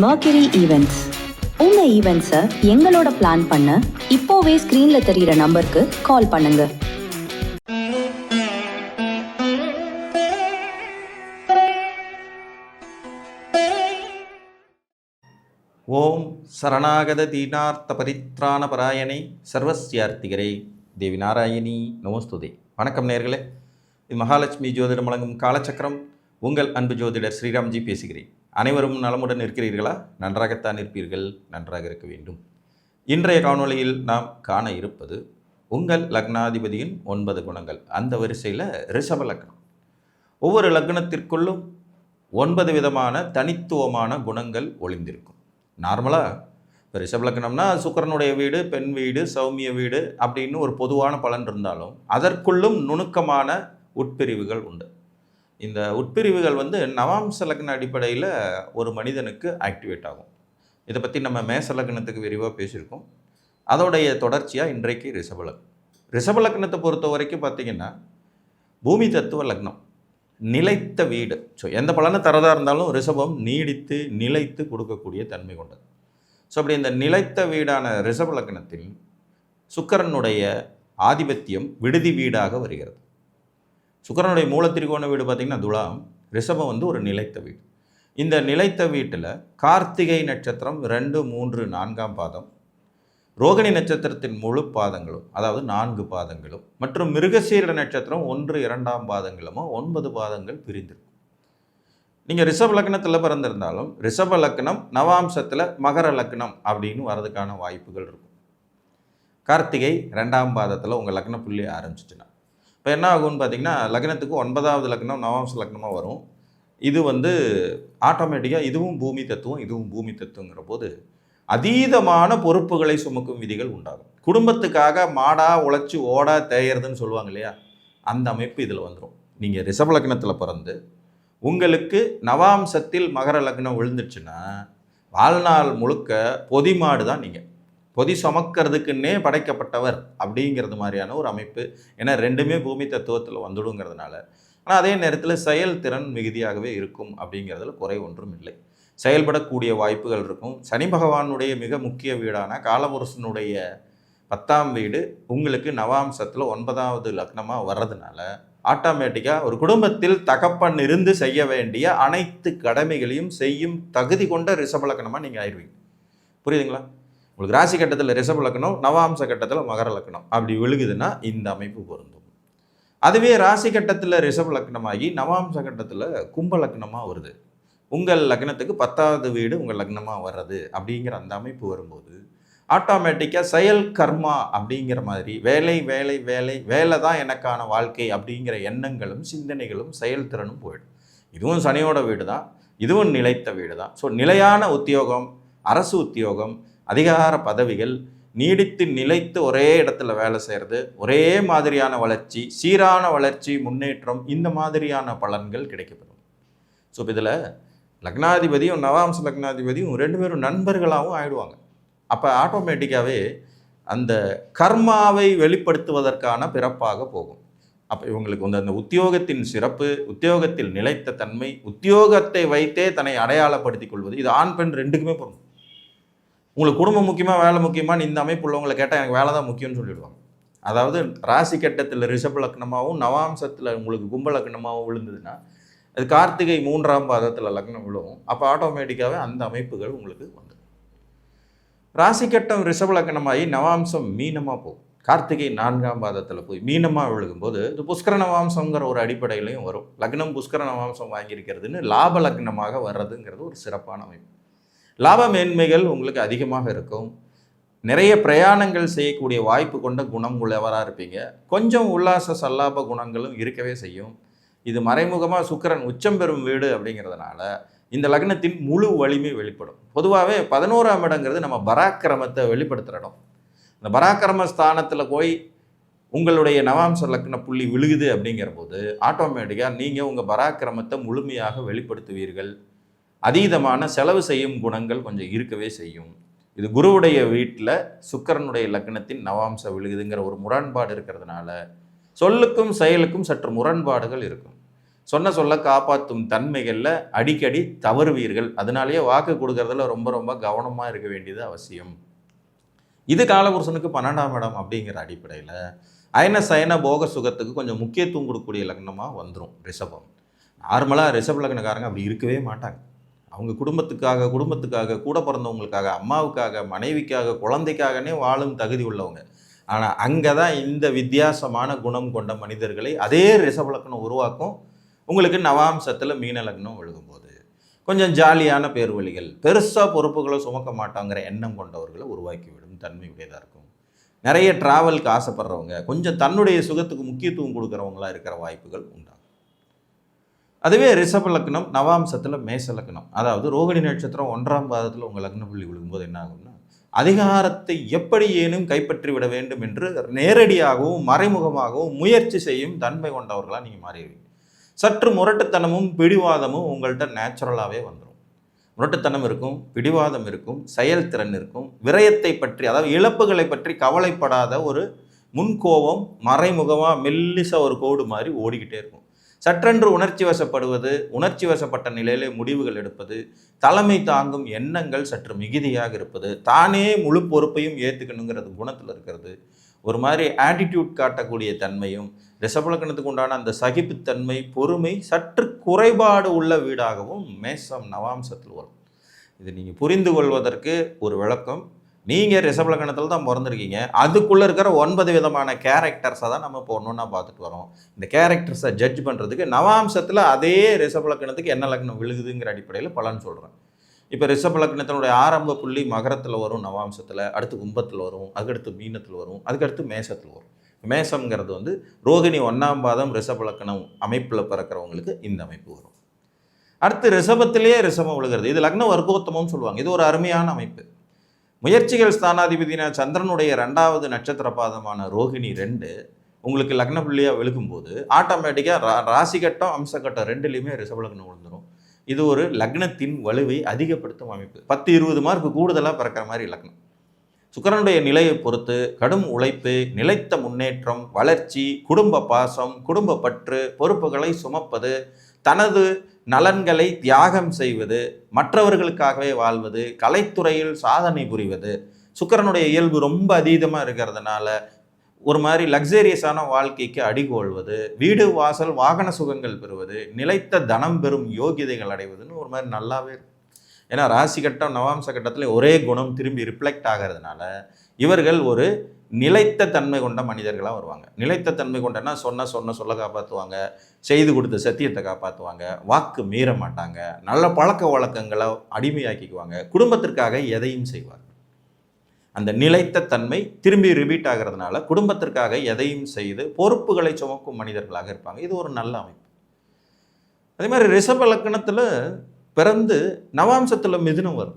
Mercury Events. உங்க ஈவெண்ட்ஸை எங்களோட plan பண்ண இப்போவே ஸ்கிரீன்ல தெரியிற நம்பருக்கு கால் பண்ணுங்க. ஓம் சரணாகத தீனார்த்த பரித்ராண பராயணை சர்வஸ்யார்த்திகரே தேவி நாராயணி நமஸ்துதே. வணக்கம் நேயர்களே, இது மகாலட்சுமி ஜோதிடம் வழங்கும் காலச்சக்கரம். உங்கள் அன்பு ஜோதிடர் ஸ்ரீராம்ஜி பேசுகிறேன். அனைவரும் நலமுடன் இருக்கிறீர்களா? நன்றாகத்தான் இருப்பீர்கள், நன்றாக இருக்க வேண்டும். இன்றைய காணொளியில் நாம் காண இருப்பது உங்கள் லக்னாதிபதியின் 9 குணங்கள். அந்த வரிசையில் ரிஷப லக்னம். ஒவ்வொரு லக்னத்திற்குள்ளும் 9 விதமான தனித்துவமான குணங்கள் ஒளிந்திருக்கும். நார்மலாக இப்போ ரிஷப லக்னம்னா சுக்கிரனுடைய வீடு, பெண் வீடு, சௌமிய வீடு அப்படின்னு ஒரு பொதுவான பலன் இருந்தாலும் அதற்குள்ளும் நுணுக்கமான உட்பிரிவுகள் உண்டு. இந்த உட்பிரிவுகள் நவாம்ச லக்ன அடிப்படையில் ஒரு மனிதனுக்கு ஆக்டிவேட் ஆகும். இதை பற்றி நம்ம மேச லக்னத்துக்கு விரிவாக பேசியிருக்கோம். அதோடைய தொடர்ச்சியாக இன்றைக்கு ரிஷப லக்னம். ரிஷப லக்னத்தை பொறுத்த வரைக்கும் பார்த்திங்கன்னா பூமி தத்துவ லக்னம், நிலைத்த வீடு. ஸோ எந்த பலனை தரதாக இருந்தாலும் ரிஷபம் நீடித்து நிலைத்து கொடுக்கக்கூடிய தன்மை கொண்டது. ஸோ அப்படி இந்த நிலைத்த வீடான ரிஷப லக்னத்தில் சுக்கிரனுடைய ஆதிபத்தியம் விடுதி வீடாக வருகிறது. சுக்கிரனுடைய மூலத்திரிகோண வீடு பார்த்திங்கன்னா துலாம். ரிஷபம் ஒரு நிலைத்த வீடு. இந்த நிலைத்த வீட்டில் கார்த்திகை நட்சத்திரம் 2, 3, 4ஆம் பாதம், ரோகிணி நட்சத்திரத்தின் முழு பாதங்களும் அதாவது 4 பாதங்களும் மற்றும் மிருகசீர நட்சத்திரம் 1, 2ஆம் பாதங்களுமோ 9 பாதங்கள் பிரிந்திருக்கும். நீங்கள் ரிஷப லக்னத்தில் பிறந்திருந்தாலும் ரிஷப லக்னம் நவாம்சத்தில் மகர லக்னம் அப்படின்னு வர்றதுக்கான வாய்ப்புகள் இருக்கும். கார்த்திகை 2ஆம் பாதத்தில் உங்கள் லக்ன புள்ளி ஆரம்பிச்சிச்சுன்னா இப்போ என்ன ஆகும்னு பார்த்தீங்கன்னா லக்னத்துக்கு 9வது லக்னம் நவாம்ச லக்னமாக வரும். இது ஆட்டோமேட்டிக்காக இதுவும் பூமி தத்துவம், இதுவும் பூமி தத்துவங்கிற போது அதீதமான பொறுப்புகளை சுமக்கும் விதிகள் உண்டாகும். குடும்பத்துக்காக மாடா உழைச்சி ஓடா தேயறதுன்னு சொல்லுவாங்க இல்லையா, அந்த அமைப்பு இதில் வந்துடும். நீங்கள் ரிஷப லக்னத்தில் பிறந்து உங்களுக்கு நவாம்சத்தில் மகர லக்னம் விழுந்துச்சுன்னா வாழ்நாள் முழுக்க பொதி மாடு தான். நீங்கள் பொதி சுமக்கிறதுக்குன்னே படைக்கப்பட்டவர் அப்படிங்கிறது மாதிரியான ஒரு அமைப்பு. ஏன்னா ரெண்டுமே பூமி தத்துவத்தில் வந்துடுங்கிறதுனால. ஆனால் அதே நேரத்தில் செயல்திறன் மிகுதியாகவே இருக்கும் அப்படிங்கிறதுல குறை ஒன்றும் இல்லை. செயல்படக்கூடிய வாய்ப்புகள் இருக்கும். சனி பகவானுடைய மிக முக்கிய வீடான காலபுருஷனுடைய 10ஆம் வீடு உங்களுக்கு நவாம்சத்தில் 9வது லக்னமாக வர்றதுனால ஆட்டோமேட்டிக்காக ஒரு குடும்பத்தில் தகப்பன் இருந்து செய்ய வேண்டிய அனைத்து கடமைகளையும் செய்யும் தகுதி கொண்ட ரிஷப லக்னமாக நீங்கள் ஆயிடுவீங்க. புரியுதுங்களா? உங்களுக்கு ராசி கட்டத்தில் ரிஷப லக்னம், நவாம்ச கட்டத்தில் மகர லக்னம் அப்படி விழுகுதுன்னா இந்த அமைப்பு பொருந்தும். அதுவே ராசி கட்டத்தில் ரிஷப லக்னமாகி நவாம்ச கட்டத்தில் கும்ப லக்னமாக வருது, உங்கள் லக்னத்துக்கு 10வது வீடு உங்கள் லக்னமாக வர்றது அப்படிங்கிற அந்த அமைப்பு வரும்போது ஆட்டோமேட்டிக்காக செயல் கர்மா அப்படிங்கிற மாதிரி வேலை வேலை வேலை வேலை தான் எனக்கான வாழ்க்கை அப்படிங்கிற எண்ணங்களும் சிந்தனைகளும் செயல்திறனும் போயிடும். இதுவும் சனியோட வீடு தான், இதுவும் நிலைத்த வீடு தான். ஸோ நிலையான உத்தியோகம், அரசு உத்தியோகம், அதிகார பதவிகள், நீடித்து நிலைத்து ஒரே இடத்துல வேலை செய்கிறது, ஒரே மாதிரியான வளர்ச்சி, சீரான வளர்ச்சி, முன்னேற்றம், இந்த மாதிரியான பலன்கள் கிடைக்கப்படும். ஸோ இதில் லக்னாதிபதியும் நவாம்ச லக்னாதிபதியும் 2 பேரும் நண்பர்களாகவும் ஆயிடுவாங்க. அப்போ ஆட்டோமேட்டிக்காகவே அந்த கர்மாவை வெளிப்படுத்துவதற்கான பிறப்பாக போகும். அப்போ இவங்களுக்கு அந்த உத்தியோகத்தின் சிறப்பு, உத்தியோகத்தில் நிலைத்த தன்மை, உத்தியோகத்தை வைத்தே தன்னை அடையாளப்படுத்திக் கொள்வது, இது ஆண் பெண் 2க்குமே பொருந்தும். உங்களுக்கு குடும்பம் முக்கியமாக வேலை முக்கியமானு இந்த அமைப்பு உள்ளவங்களை கேட்டால் எனக்கு வேலை தான் முக்கியம்னு சொல்லிடுவாங்க. அதாவது ராசி கட்டத்தில் ரிஷப லக்னமாகவும் நவாம்சத்தில் உங்களுக்கு கும்ப லக்னமாகவும் விழுந்ததுன்னா அது கார்த்திகை 3ஆம் பாதத்தில் லக்னம் விழுவும். அப்போ ஆட்டோமேட்டிக்காகவே அந்த அமைப்புகள் உங்களுக்கு வந்துடும். ராசி கட்டம் ரிஷப லக்னமாகி நவாம்சம் மீனமாக போகும். கார்த்திகை 4ஆம் பாதத்தில் போய் மீனமாக விழுகும்போது இது புஷ்கர நவாம்சங்கிற ஒரு அடிப்படையிலையும் வரும். லக்னம் புஷ்கர நவாம்சம் வாங்கியிருக்கிறதுன்னு லாப லக்னமாக வர்றதுங்கிறது ஒரு சிறப்பான அமைப்பு. லாப மேன்மைகள் உங்களுக்கு அதிகமாக இருக்கும். நிறைய பிரயாணங்கள் செய்யக்கூடிய வாய்ப்பு கொண்ட குணம் உள்ளவராக இருப்பீங்க. கொஞ்சம் உல்லாச சல்லாப குணங்களும் இருக்கவே செய்யும். இது மறைமுகமாக சுக்கிரன் உச்சம் பெறும் வீடு அப்படிங்கிறதுனால இந்த லக்னத்தின் முழு வலிமை வெளிப்படும். பொதுவாகவே 11ஆம் இடங்கிறது நம்ம பராக்கிரமத்தை வெளிப்படுத்துகிற இடம். இந்த பராக்கிரம ஸ்தானத்தில் போய் உங்களுடைய நவாம்ச லக்ன புள்ளி விழுகுது அப்படிங்கிற போது ஆட்டோமேட்டிக்காக நீங்கள் உங்கள் பராக்கிரமத்தை முழுமையாக வெளிப்படுத்துவீர்கள். அதீதமான செலவு செய்யும் குணங்கள் கொஞ்சம் இருக்கவே செய்யும். இது குருவுடைய வீட்டில் சுக்கிரனுடைய லக்னத்தின் நவாம்ச விழுகுதுங்கிற ஒரு முரண்பாடு இருக்கிறதுனால சொல்லுக்கும் செயலுக்கும் சற்று முரண்பாடுகள் இருக்கும். சொன்ன சொல்ல காப்பாற்றும் தன்மைகளில் அடிக்கடி தவறுவீர்கள். அதனாலேயே வாக்கு கொடுக்கறதுல ரொம்ப ரொம்ப கவனமாக இருக்க வேண்டியது அவசியம். இது காலபுருஷனுக்கு 12ஆம் இடம் அப்படிங்கிற அடிப்படையில் அயன சயன போக சுகத்துக்கு கொஞ்சம் முக்கியத்துவம் கொடுக்கக்கூடிய லக்னமாக வந்துடும் ரிஷபம். நார்மலாக ரிஷப லக்னக்காரங்க அப்படி இருக்கவே மாட்டாங்க. அவங்க குடும்பத்துக்காக கூட பிறந்தவங்களுக்காக, அம்மாவுக்காக, மனைவிக்காக, குழந்தைக்காகனே வாழும் தகுதி உள்ளவங்க. ஆனால் அங்கே தான் இந்த வித்தியாசமான குணம் கொண்ட மனிதர்களை அதே ரிஷப லக்னம் உருவாக்கும். உங்களுக்கு நவாம்சத்தில் மீன லக்னம் விழுகும்போது கொஞ்சம் ஜாலியான பேர்வழிகள், பெருசாக பொறுப்புகளை சுமக்க மாட்டாங்கிற எண்ணம் கொண்டவர்களை உருவாக்கிவிடும் தன்மை உடையதாக இருக்கும். நிறைய டிராவலுக்கு ஆசைப்படுறவங்க, கொஞ்சம் தன்னுடைய சுகத்துக்கு முக்கியத்துவம் கொடுக்குறவங்களா இருக்கிற வாய்ப்புகள் உண்டாகும். அதுவே ரிஷப லக்னம் நவாம்சத்தில் மேச லக்னம், அதாவது ரோகிணி நட்சத்திரம் 1ஆம் பாதத்தில் உங்கள் லக்ன புள்ளி விழுகும்போது என்ன ஆகும்னா, அதிகாரத்தை எப்படி ஏனும் கைப்பற்றி விட வேண்டும் என்று நேரடியாகவும் மறைமுகமாகவும் முயற்சி செய்யும் தன்மை கொண்டவர்களாக நீங்கள் மாறிடுவீங்க. சற்று முரட்டுத்தனமும் பிடிவாதமும் உங்கள்கிட்ட நேச்சுரலாகவே வந்துடும். முரட்டுத்தனம் இருக்கும், பிடிவாதம் இருக்கும், செயல்திறன் இருக்கும். விரயத்தை பற்றி, அதாவது இழப்புகளை பற்றி கவலைப்படாத ஒரு முன்கோபம் மறைமுகமாக மெல்லிச ஒரு கோடு மாதிரி ஓடிக்கிட்டே இருக்கும். சற்றென்று உணர்ச்சி வசப்படுவது, உணர்ச்சி வசப்பட்ட நிலையிலே முடிவுகள் எடுப்பது, தலைமை தாங்கும் எண்ணங்கள் சற்று மிகுதியாக இருப்பது, தானே முழு பொறுப்பையும் ஏற்றுக்கணுங்கிறது குணத்தில் இருக்கிறது, ஒரு மாதிரி ஆட்டிடியூட் காட்டக்கூடிய தன்மையும், ரிஷபலக்கணத்துக்கு உண்டான அந்த சகிப்புத்தன்மை, பொறுமை சற்று குறைபாடு உள்ள வீடாகவும் மேசம் நவாம்சத்தில் வரும். இது நீங்கள் புரிந்து கொள்வதற்கு ஒரு விளக்கம். நீங்கள் ரிஷபலக்கணத்தில் தான் பிறந்திருக்கீங்க. அதுக்குள்ளே இருக்கிற 9 விதமான கேரக்டர்ஸை தான் நம்ம இப்போ ஒன்றா பார்த்துட்டு வரோம். இந்த கேரக்டர்ஸை ஜட்ஜ் பண்ணுறதுக்கு நவாம்சத்தில் அதே ரிஷபலக்கணத்துக்கு என்ன லக்னம் விழுகுதுங்கிற அடிப்படையில் பலன் சொல்கிறேன். இப்போ ரிஷபலக்கணத்தினுடைய ஆரம்ப புள்ளி மகரத்தில் வரும், நவாம்சத்தில், அடுத்து கும்பத்தில் வரும், அதுக்கடுத்து மீனத்தில் வரும், அதுக்கடுத்து மேசத்தில் வரும். மேசம்ங்கிறது வந்து ரோகிணி 1ஆம் பாதம் ரிஷபலக்கணம் அமைப்பில் பிறக்கிறவங்களுக்கு இந்த அமைப்பு வரும். அடுத்து ரிஷபத்திலேயே ரிஷபம் விழுகிறது. இது லக்ன வர்க்கோத்தமம்னு சொல்லுவாங்க. இது ஒரு அருமையான அமைப்பு. முயற்சிகள் ஸ்தானாதிபதினா சந்திரனுடைய 2வது நட்சத்திர பாதமான ரோகிணி 2 உங்களுக்கு லக்ன புள்ளியாக விழுகும்போது ஆட்டோமேட்டிக்காக ராசிகட்டம் அம்சக்கட்டம் 2லையுமே ரிஷபலக்னம் விழுந்துடும். இது ஒரு லக்னத்தின் வலுவை அதிகப்படுத்தும் அமைப்பு. 10-20 மார்க் கூடுதலாக பிறக்கிற மாதிரி லக்னம். சுக்கிரனுடைய நிலையை பொறுத்து கடும் உழைப்பு, நிலைத்த முன்னேற்றம், வளர்ச்சி, குடும்ப பாசம், குடும்ப பற்று, பொறுப்புகளை சுமப்பது, தனது நலன்களை தியாகம் செய்வது, மற்றவர்களுக்காகவே வாழ்வது, கலைத்துறையில் சாதனை புரிவது, சுக்கிரனுடைய இயல்பு ரொம்ப அதீதமாக இருக்கிறதுனால ஒரு மாதிரி லக்ஸரியஸான வாழ்க்கைக்கு அடிகோள்வது, வீடு வாசல் வாகன சுகங்கள் பெறுவது, நிலைத்த தனம் பெறும் யோகியதைகள் அடைவதுன்னு ஒரு மாதிரி நல்லாவே இருக்கும். ஏன்னா ராசி கட்டம் நவாம்ச கட்டத்தில் ஒரே குணம் திரும்பி ரிஃப்ளெக்ட் ஆகிறதுனால இவர்கள் ஒரு நிலைத்த தன்மை கொண்ட மனிதர்களாக வருவாங்க. நிலைத்த தன்மை கொண்டனா சொல்ல காப்பாற்றுவாங்க, செய்து கொடுத்த சத்தியத்தை காப்பாற்றுவாங்க, வாக்கு மீற மாட்டாங்க, நல்ல பழக்க வழக்கங்களை அடிமையாக்கிக்குவாங்க, குடும்பத்திற்காக எதையும் செய்வாங்க. அந்த நிலைத்த தன்மை திரும்பி ரிப்பீட் ஆகிறதுனால குடும்பத்திற்காக எதையும் செய்து பொறுப்புகளை சுமக்கும் மனிதர்களாக இருப்பாங்க. இது ஒரு நல்ல அமைப்பு. அதே மாதிரி ரிஷப லக்னத்தில் பிறந்து நவாம்சத்தில் மிதுனம் வரும்.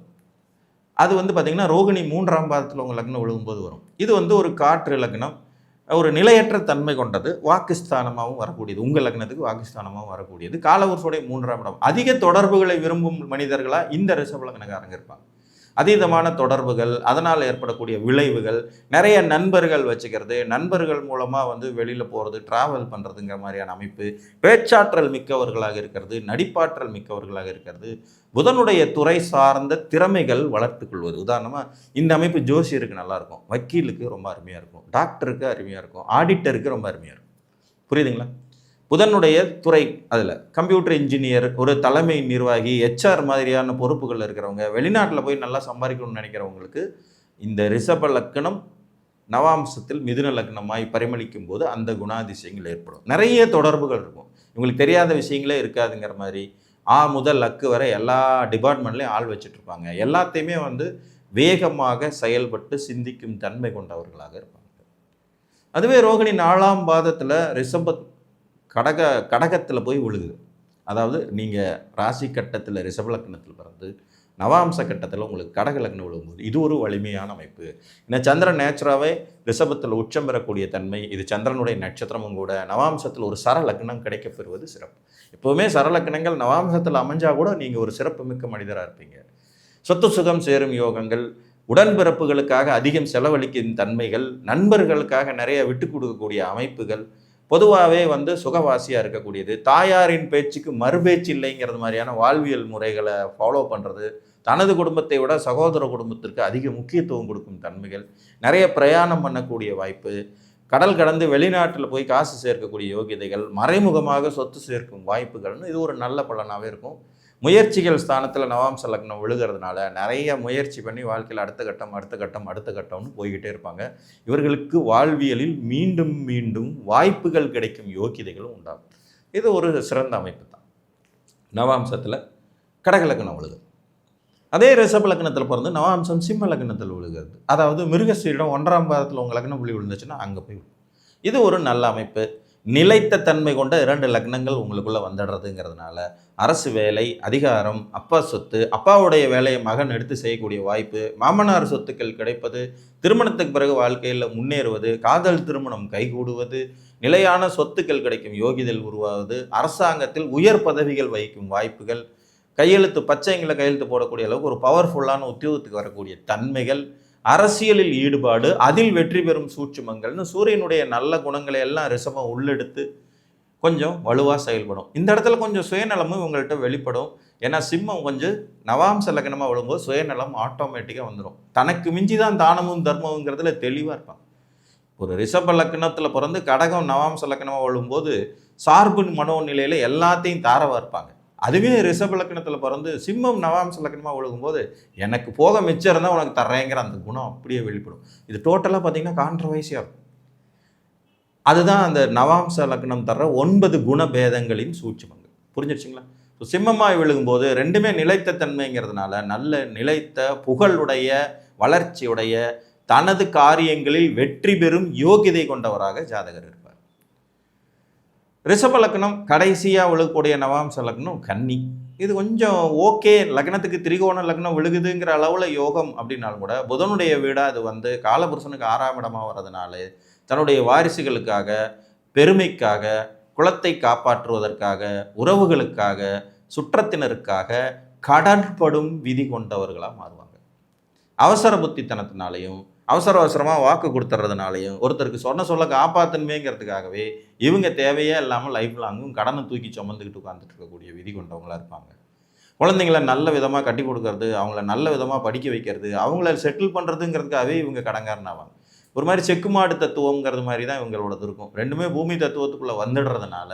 அது வந்து பார்த்திங்கன்னா ரோகிணி 3ஆம் பாதத்தில் உங்கள் லக்னம் விழுகும்போது வரும். இது வந்து ஒரு காற்று லக்னம், ஒரு நிலையற்ற தன்மை கொண்டது, வாக்குஸ்தானமாகவும் வரக்கூடியது. உங்கள் லக்னத்துக்கு வாக்குஸ்தானமாகவும் வரக்கூடியது. காலவர்ஷோடைய 3ஆம் இடம். அதிக தொடர்புகளை விரும்பும் மனிதர்களாக இந்த ரிஷப லக்னக்காரங்க இருப்பாங்க. அதீதமான தொடர்புகள், அதனால் ஏற்படக்கூடிய விளைவுகள், நிறைய நண்பர்கள் வச்சுக்கிறது, நண்பர்கள் மூலமாக வந்து வெளியில் போகிறது, ட்ராவல் பண்ணுறதுங்கிற மாதிரியான அமைப்பு, பேச்சாற்றல் மிக்கவர்களாக இருக்கிறது, நடிப்பாற்றல் மிக்கவர்களாக இருக்கிறது, புதனுடைய துறை சார்ந்த திறமைகள் வளர்த்து கொள்வது. உதாரணமாக இந்த அமைப்பு ஜோசியருக்கு நல்லாயிருக்கும், வக்கீலுக்கு ரொம்ப அருமையாக இருக்கும், டாக்டருக்கு அருமையாக இருக்கும், ஆடிட்டருக்கு ரொம்ப அருமையாக இருக்கும். புரியுதுங்களா? புதனுடைய துறை, அதில் கம்ப்யூட்டர் இன்ஜினியர், ஒரு தலைமை நிர்வாகி, HR மாதிரியான பொறுப்புகள் இருக்கிறவங்க, வெளிநாட்டில் போய் நல்லா சம்பாதிக்கணும்னு நினைக்கிறவங்களுக்கு இந்த ரிஷப லக்னம் நவாம்சத்தில் மிதுன லக்னமாய் பரிமளிக்கும் போது அந்த குணாதிசயங்கள் ஏற்படும். நிறைய தொடர்புகள் இருக்கும், இவங்களுக்கு தெரியாத விஷயங்களே இருக்காதுங்கிற மாதிரி. முதல் லக்கு வரை எல்லா டிபார்ட்மெண்ட்லேயும் ஆள் வச்சுட்ருப்பாங்க. எல்லாத்தையுமே வந்து வேகமாக செயல்பட்டு சிந்திக்கும் தன்மை கொண்டவர்களாக இருப்பாங்க. அதுவே ரோகிணி 4ஆம் பாதத்தில் ரிஷப கடகத்தில் போய் விழுகுது. அதாவது நீங்கள் ராசி கட்டத்தில் ரிஷப லக்னத்தில் பிறந்து நவாம்ச கட்டத்தில் உங்களுக்கு கடக லக்னம் விழுகும்போது இது ஒரு வலிமையான அமைப்பு. ஏன்னா சந்திரன் நேச்சுராகவே ரிஷபத்தில் உச்சம் பெறக்கூடிய தன்மை, இது சந்திரனுடைய நட்சத்திரமும் கூட. நவாம்சத்தில் ஒரு சர லக்னம் கிடைக்கப்பெறுவது சிறப்பு. எப்போவுமே சர லக்னங்கள் நவாம்சத்தில் அமைஞ்சால் கூட நீங்கள் ஒரு சிறப்பு மிக்க மனிதராக இருப்பீங்க. சொத்து சுகம் சேரும் யோகங்கள், உடன்பிறப்புகளுக்காக அதிகம் செலவழிக்கும் தன்மைகள், நண்பர்களுக்காக நிறைய விட்டு கொடுக்கக்கூடிய அமைப்புகள், பொதுவாகவே சுகவாசியாக இருக்கக்கூடியது, தாயாரின் பேச்சுக்கு மறுபேச்சு இல்லைங்கிறது மாதிரியான வாழ்வியல் முறைகளை ஃபாலோ பண்ணுறது, தனது குடும்பத்தை விட சகோதர குடும்பத்திற்கு அதிக முக்கியத்துவம் கொடுக்கும் தன்மைகள், நிறைய பிரயாணம் பண்ணக்கூடிய வாய்ப்பு, கடல் கடந்து வெளிநாட்டில் போய் காசு சேர்க்கக்கூடிய யோகியதைகள், மறைமுகமாக சொத்து சேர்க்கும் வாய்ப்புகள்னு இது ஒரு நல்ல பலனாகவே இருக்கும். முயற்சிகள் ஸ்தானத்தில் நவாம்ச லக்னம் விழுகிறதுனால நிறைய முயற்சி பண்ணி வாழ்க்கையில் அடுத்த கட்டம்னு போய்கிட்டே இருப்பாங்க. இவர்களுக்கு வாழ்வியலில் மீண்டும் மீண்டும் வாய்ப்புகள் கிடைக்கும் யோகியதைகளும் உண்டாகும். இது ஒரு சிறந்த அமைப்பு தான். நவாம்சத்தில் கடக லக்னம் விழுகுது. அதே ரிஷப லக்னத்தில் பிறந்து நவாம்சம் சிம்ம லக்னத்தில் விழுகிறது. அதாவது மிருகஸ்ரீடம் 1ஆம் பாதத்தில் உங்கள் லக்னம் புள்ளி விழுந்துச்சுன்னா அங்கே போய் விழும். இது ஒரு நல்ல அமைப்பு. நிலைத்த தன்மை கொண்ட 2 லக்னங்கள் உங்களுக்குள்ளே வந்துடுறதுங்கிறதுனால அரசு வேலை, அதிகாரம், அப்பா சொத்து, அப்பாவுடைய வேலையை மகன் எடுத்து செய்யக்கூடிய வாய்ப்பு, மாமனார் சொத்துக்கள் கிடைப்பது, திருமணத்துக்கு பிறகு வாழ்க்கையில் முன்னேறுவது, காதல் திருமணம் கைகூடுவது, நிலையான சொத்துக்கள் கிடைக்கும் யோகிதல் உருவாவது, அரசாங்கத்தில் உயர் பதவிகள் வகிக்கும் வாய்ப்புகள், கையெழுத்து பச்சைங்களை கையெழுத்து போடக்கூடிய அளவுக்கு ஒரு பவர்ஃபுல்லான உத்தியோகத்துக்கு வரக்கூடிய தன்மைகள், அரசியலில் ஈடுபாடு, அதில் வெற்றி பெறும் சூட்சுமங்கள்னு சூரியனுடைய நல்ல குணங்களை எல்லாம் ரிஷபம் உள்ளெடுத்து கொஞ்சம் வலுவாக செயல்படும். இந்த இடத்துல கொஞ்சம் சுயநலமும் இவங்கள்ட்ட வெளிப்படும். ஏன்னா சிம்மம் கொஞ்சம் நவாம்ச லக்னமாக விழும்போது சுயநலம் ஆட்டோமேட்டிக்காக வந்துடும். தனக்கு மிஞ்சி தான் தானமும் தர்மங்கிறதுல தெளிவாக இருப்பாங்க. ஒரு ரிஷப லக்னத்தில் பிறந்து கடகம் நவாம்ச லக்னமாக விழும்போது சார்பு மனோநிலையில் எல்லாத்தையும் தாரவாக இருப்பாங்க. அதுவே ரிஷப லக்னத்தில் பிறந்து சிம்மம் நவாம்ச லக்னமாக விழுகும்போது எனக்கு போக மிச்சம் இருந்தால் உனக்கு தர்றேங்கிற அந்த குணம் அப்படியே வெளிப்படும். இது டோட்டலாக பார்த்தீங்கன்னா கான்ட்ரவைஸியாக இருக்கும். அதுதான் அந்த நவாம்ச லக்னம் தர்ற 9 குணபேதங்களின் சூட்சுமங்கள். புரிஞ்சிருச்சுங்களா? ஸோ சிம்மமாய் விழுகும்போது ரெண்டுமே நிலைத்த தன்மைங்கிறதுனால நல்ல நிலைத்த புகழுடைய வளர்ச்சியுடைய தனது காரியங்களில் வெற்றி பெறும் யோகிதை கொண்டவராக ஜாதகர் இருப்பார். ரிஷப லக்னம் கடைசியாக விழுகக்கூடிய நவாம்ச லக்னம் கன்னி. இது கொஞ்சம் ஓகே, லக்னத்துக்கு திரிகோண லக்னம் விழுகுதுங்கிற அளவில் யோகம் அப்படின்னாலும் கூட புதனுடைய வீடாக அது காலபுருஷனுக்கு 6ஆம் இடமாக வர்றதுனால தன்னுடைய வாரிசுகளுக்காக, பெருமைக்காக, குலத்தை காப்பாற்றுவதற்காக, உறவுகளுக்காக, சுற்றத்தினருக்காக கடன்படும் விதி கொண்டவர்களாக மாறுவாங்க. அவசர புத்தித்தனத்தினாலையும் அவசரமாக வாக்கு கொடுத்துறதுனாலையும் ஒருத்தருக்கு சொல்ல காப்பாற்றணுமேங்கிறதுக்காகவே இவங்க தேவையே இல்லாமல் லைஃப் லாங்கும் கடனை தூக்கி சுமந்துக்கிட்டு உட்காந்துட்டு இருக்கக்கூடிய விதி கொண்டவங்களாக இருப்பாங்க. குழந்தைங்கள நல்ல விதமாக கட்டி கொடுக்கறது, அவங்கள நல்ல விதமாக படிக்க வைக்கிறது, அவங்கள செட்டில் பண்ணுறதுங்கிறதுக்காகவே இவங்க கடங்காரனாவாங்க. ஒரு மாதிரி செக்குமாடு தத்துவங்கிறது மாதிரி தான் இவங்களோடது இருக்கும். ரெண்டுமே பூமி தத்துவத்துக்குள்ளே வந்துடுறதுனால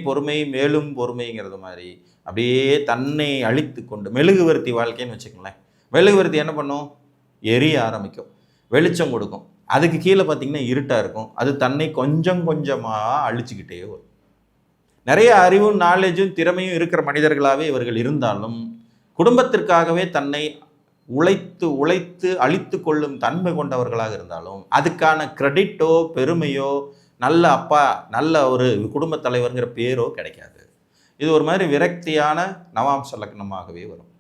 பொறுமை மேலும் பொறுமைங்கிறது மாதிரி அப்படியே தன்னை அழித்து கொண்டு மெழுகுவர்த்தி வாழ்க்கைன்னு வச்சுக்கோங்களேன். மெழுகுவர்த்தி என்ன பண்ணும்? எரிய ஆரம்பிக்கும், வெளிச்சம் கொடுக்கும். அதுக்கு கீழே பார்த்திங்கன்னா இருட்டாக இருக்கும். அது தன்னை கொஞ்சம் கொஞ்சமாக அழிச்சுக்கிட்டே வரும். நிறைய அறிவும் நாலேஜும் திறமையும் இருக்கிற மனிதர்களாகவே இவர்கள் இருந்தாலும் குடும்பத்திற்காகவே தன்னை உழைத்து அழித்து கொள்ளும் தன்மை கொண்டவர்களாக இருந்தாலும் அதுக்கான கிரெடிட்டோ பெருமையோ நல்ல அப்பா நல்ல ஒரு குடும்ப தலைவருங்கிற பேரோ கிடைக்காது. இது ஒரு மாதிரி விரக்தியான நவாம்ச லக்னமாகவே வரும்.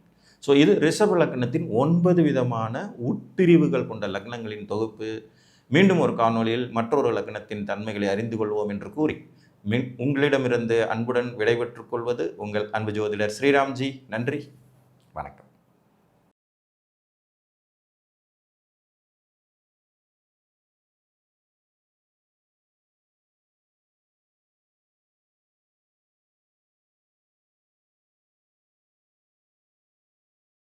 ஸோ இது ரிஷப லக்னத்தின் 9 விதமான உட்பிரிவுகள் கொண்ட லக்னங்களின் தொகுப்பு. மீண்டும் ஒரு காணொளியில் மற்றொரு லக்னத்தின் தன்மைகளை அறிந்து கொள்வோம் என்று கூறி உங்களிடமிருந்து அன்புடன் விடைபெற்றுக் கொள்வது உங்கள் அன்பு ஜோதிடர் ஸ்ரீராம்ஜி. நன்றி, வணக்கம்.